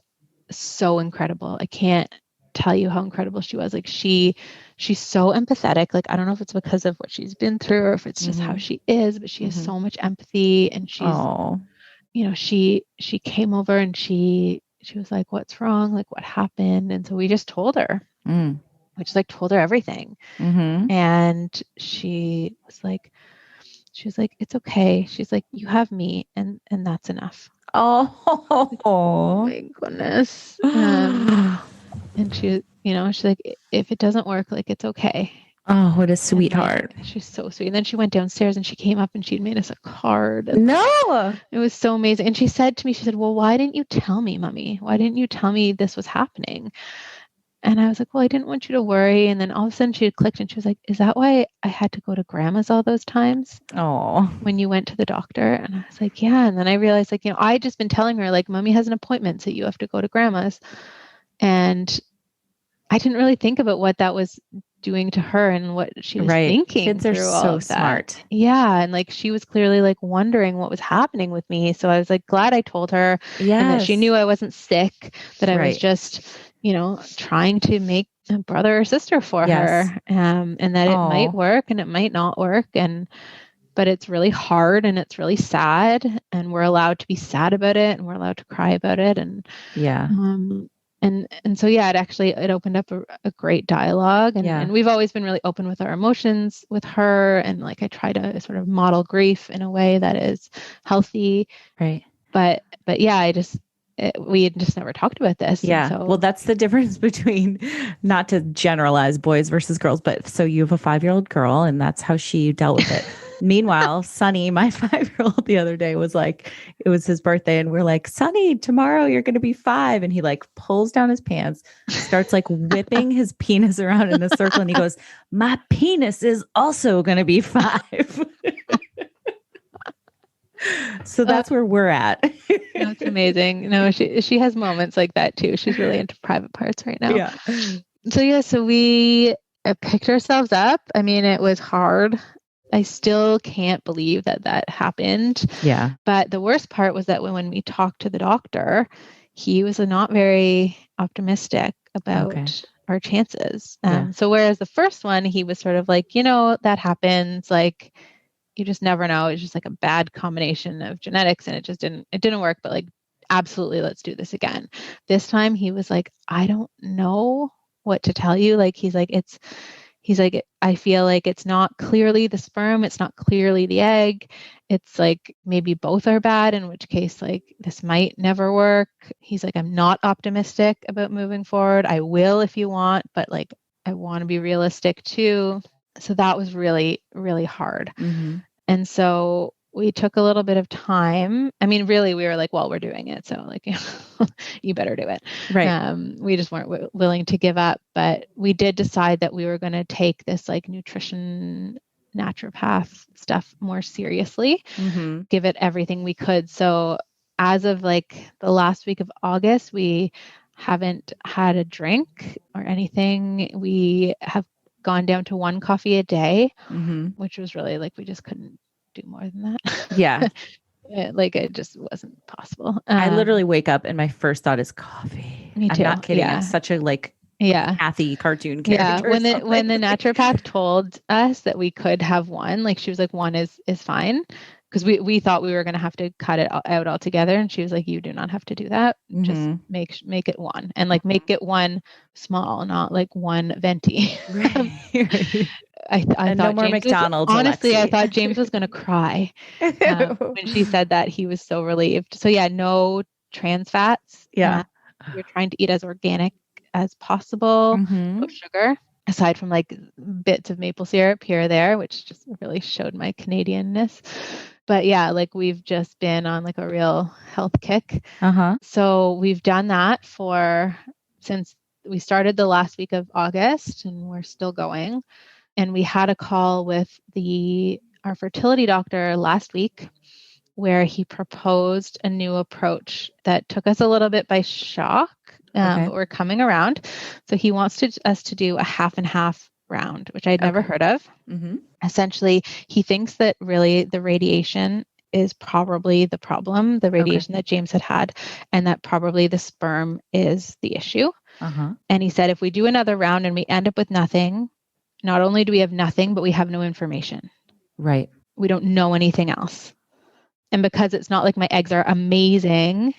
so incredible. I can't tell you how incredible she was. Like she's so empathetic. Like, I don't know if it's because of what she's been through or if it's just how she is, but she has so much empathy. And she's, you know, she came over and she was like, what's wrong? Like, what happened? And so we just told her, we just like told her everything. And she was like, it's okay. She's like, you have me and that's enough. Oh my goodness. And she, you know, she's like, if it doesn't work, like, it's okay. Oh, what a sweetheart. Like, she's so sweet. And then she went downstairs and she came up and she'd made us a card. No. It was so amazing. And she said to me, well, why didn't you tell me, Mommy? Why didn't you tell me this was happening? And I was like, well, I didn't want you to worry. And then all of a sudden she had clicked and she was like, is that why I had to go to Grandma's all those times? Oh, when you went to the doctor? And I was like, yeah. And then I realized, like, you know, I just been telling her, like, Mommy has an appointment, so you have to go to Grandma's. And I didn't really think about what that was doing to her and what she was thinking. Kids are so smart. Yeah. And like, she was clearly like wondering what was happening with me. So I was like, glad I told her. Yes. And that she knew I wasn't sick, that I was just, you know, trying to make a brother or sister for her. And that it might work and it might not work. But it's really hard and it's really sad, and we're allowed to be sad about it and we're allowed to cry about it. And And so, yeah, it opened up a great dialogue, and we've always been really open with our emotions with her. And like, I try to sort of model grief in a way that is healthy. Right. But yeah, we had just never talked about this. Yeah. So, well, that's the difference between, not to generalize boys versus girls, but so you have a 5-year-old girl and that's how she dealt with it. Meanwhile, Sonny, my 5-year-old, the other day was like, it was his birthday and we're like, Sonny, tomorrow you're going to be 5. And he like pulls down his pants, starts like whipping his penis around in a circle. And he goes, my penis is also going to be 5. So that's where we're at. That's amazing. No, she has moments like that too. She's really into private parts right now. Yeah. So we picked ourselves up. I mean, it was hard. I still can't believe that happened. Yeah. But the worst part was that when we talked to the doctor, he was not very optimistic about our chances. So whereas the first one, he was sort of like, that happens. Like, you just never know. It's just like a bad combination of genetics and it didn't work, but like, absolutely, let's do this again. This time he was like, I don't know what to tell you. Like, he's like, I feel like it's not clearly the sperm. It's not clearly the egg. It's like maybe both are bad, in which case like this might never work. He's like, I'm not optimistic about moving forward. I will if you want, but like, I want to be realistic too. So that was really, really hard. Mm-hmm. And so we took a little bit of time. I mean, really, we were like, well, we're doing it. So like, you better do it. Right. We just weren't willing to give up, but we did decide that we were going to take this like nutrition naturopath stuff more seriously, give it everything we could. So as of like the last week of August, we haven't had a drink or anything. We have gone down to 1 coffee a day, which was really like, we just couldn't do more than that. Yeah. Like it just wasn't possible. I literally wake up and my first thought is coffee. Me too. I'm not kidding. Yeah. I'm such a like Kathy cartoon character. Yeah. When the naturopath told us that we could have 1, like she was like, 1 is fine. Because we thought we were going to have to cut it out altogether. And she was like, you do not have to do that. Just make it 1. And like make it 1 small, not like 1 venti. Right. I thought no more James McDonald's. Honestly, Alexie. I thought James was going to cry when she said that. He was so relieved. So yeah, no trans fats. Yeah. We're trying to eat as organic as possible. No sugar. Aside from like bits of maple syrup here or there, which just really showed my Canadianness. But yeah, like we've just been on like a real health kick. So we've done that since we started the last week of August, and we're still going. And we had a call with our fertility doctor last week where he proposed a new approach that took us a little bit by shock. But we're coming around. So he wants us to do a half and half round, which I'd never heard of. Essentially, he thinks that really the radiation is probably the problem, the radiation that James had, and that probably the sperm is the issue. And he said, if we do another round and we end up with nothing, not only do we have nothing, but we have no information. Right. We don't know anything else. And because it's not like my eggs are amazing,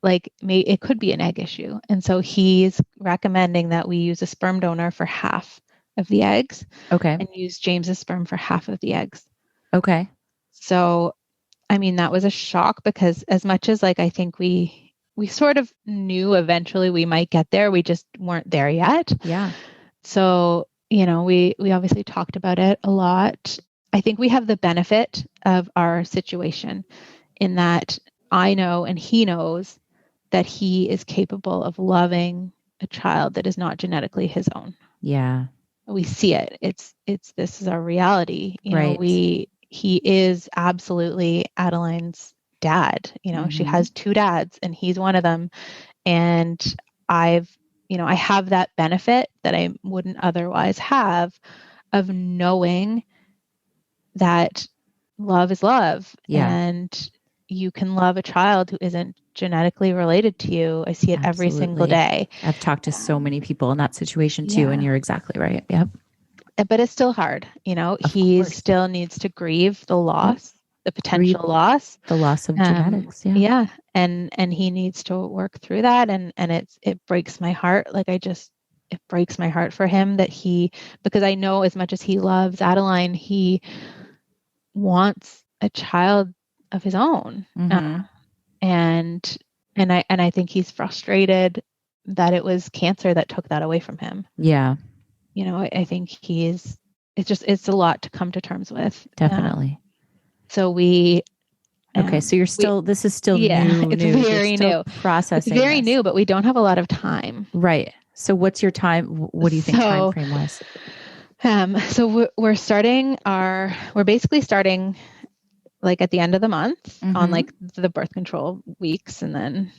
like it could be an egg issue. And so he's recommending that we use a sperm donor for half of the eggs. And use James's sperm for half of the eggs. So, I mean, that was a shock because as much as like, I think we sort of knew eventually we might get there, we just weren't there yet. Yeah. So, we obviously talked about it a lot. I think we have the benefit of our situation in that I know and he knows that he is capable of loving a child that is not genetically his own. Yeah. We see it. This is our reality. Right. He is absolutely Adeline's dad. She has 2 dads and he's one of them. And I have that benefit that I wouldn't otherwise have of knowing that love is love. Yeah. And you can love a child who isn't genetically related to you. I see it every single day. I've talked to so many people in that situation too, and you're exactly right. Yep. But it's still hard. He still needs to grieve the loss, the potential loss. The loss of genetics. Yeah. and he needs to work through that. And it breaks my heart. It breaks my heart for him because I know as much as he loves Adeline, he wants a child of his own. And I think he's frustrated that it was cancer that took that away from him. Yeah. I think it's a lot to come to terms with. Definitely. So we, okay. So this is still new. It's very new. Processing. It's very new, but we don't have a lot of time. Right. So what's your time? What do you think time frame was? So we're basically starting like at the end of the month on like the birth control weeks and then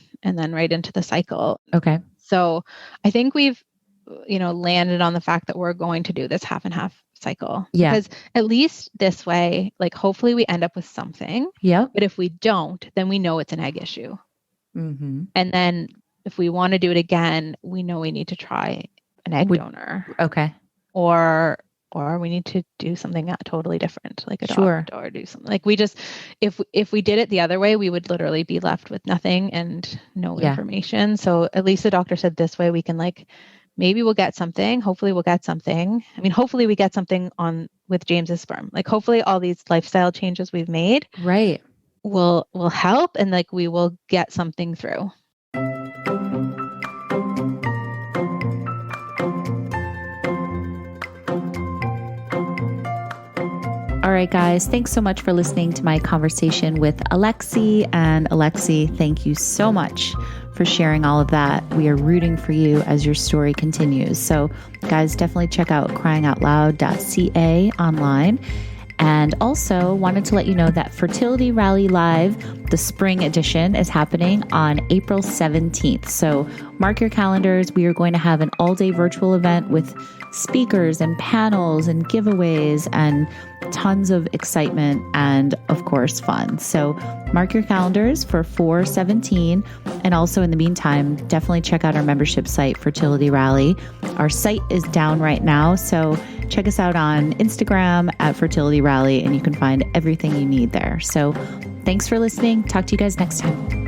right into the cycle. Okay. So I think we've, landed on the fact that we're going to do this half and half cycle. Yeah. Because at least this way, like hopefully we end up with something. Yeah. But if we don't, then we know it's an egg issue. And then if we want to do it again, we know we need to try an egg donor. Okay. Or we need to do something totally different, like adopt or do something. Like we just, if we did it the other way, we would literally be left with nothing and no information. So at least the doctor said this way we can like, maybe we'll get something. Hopefully we'll get something. I mean, hopefully we get something with James's sperm. Like hopefully all these lifestyle changes we've made will help and like we will get something through. All right, guys, thanks so much for listening to my conversation with Alexie. And Alexie, thank you so much for sharing all of that. We are rooting for you as your story continues. So guys, definitely check out cryingoutloud.ca online. And also wanted to let you know that Fertility Rally Live, the spring edition, is happening on April 17th. So mark your calendars. We are going to have an all-day virtual event with speakers and panels and giveaways and tons of excitement and, of course, fun. So mark your calendars for 4/17. And also in the meantime, definitely check out our membership site, Fertility Rally. Our site is down right now, so check us out on Instagram at Fertility Rally, and you can find everything you need there. So thanks for listening. Talk to you guys next time.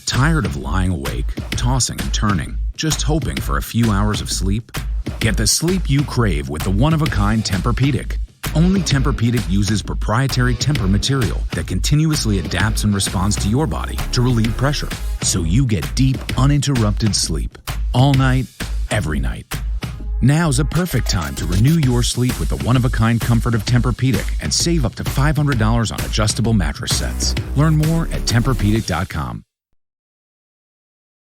Tired of lying awake, tossing and turning, just hoping for a few hours of sleep? Get the sleep you crave with the one-of-a-kind Tempur-Pedic. Only Tempur-Pedic uses proprietary Tempur material that continuously adapts and responds to your body to relieve pressure, so you get deep, uninterrupted sleep. All night, every night. Now's a perfect time to renew your sleep with the one-of-a-kind comfort of Tempur-Pedic and save up to $500 on adjustable mattress sets. Learn more at TempurPedic.com.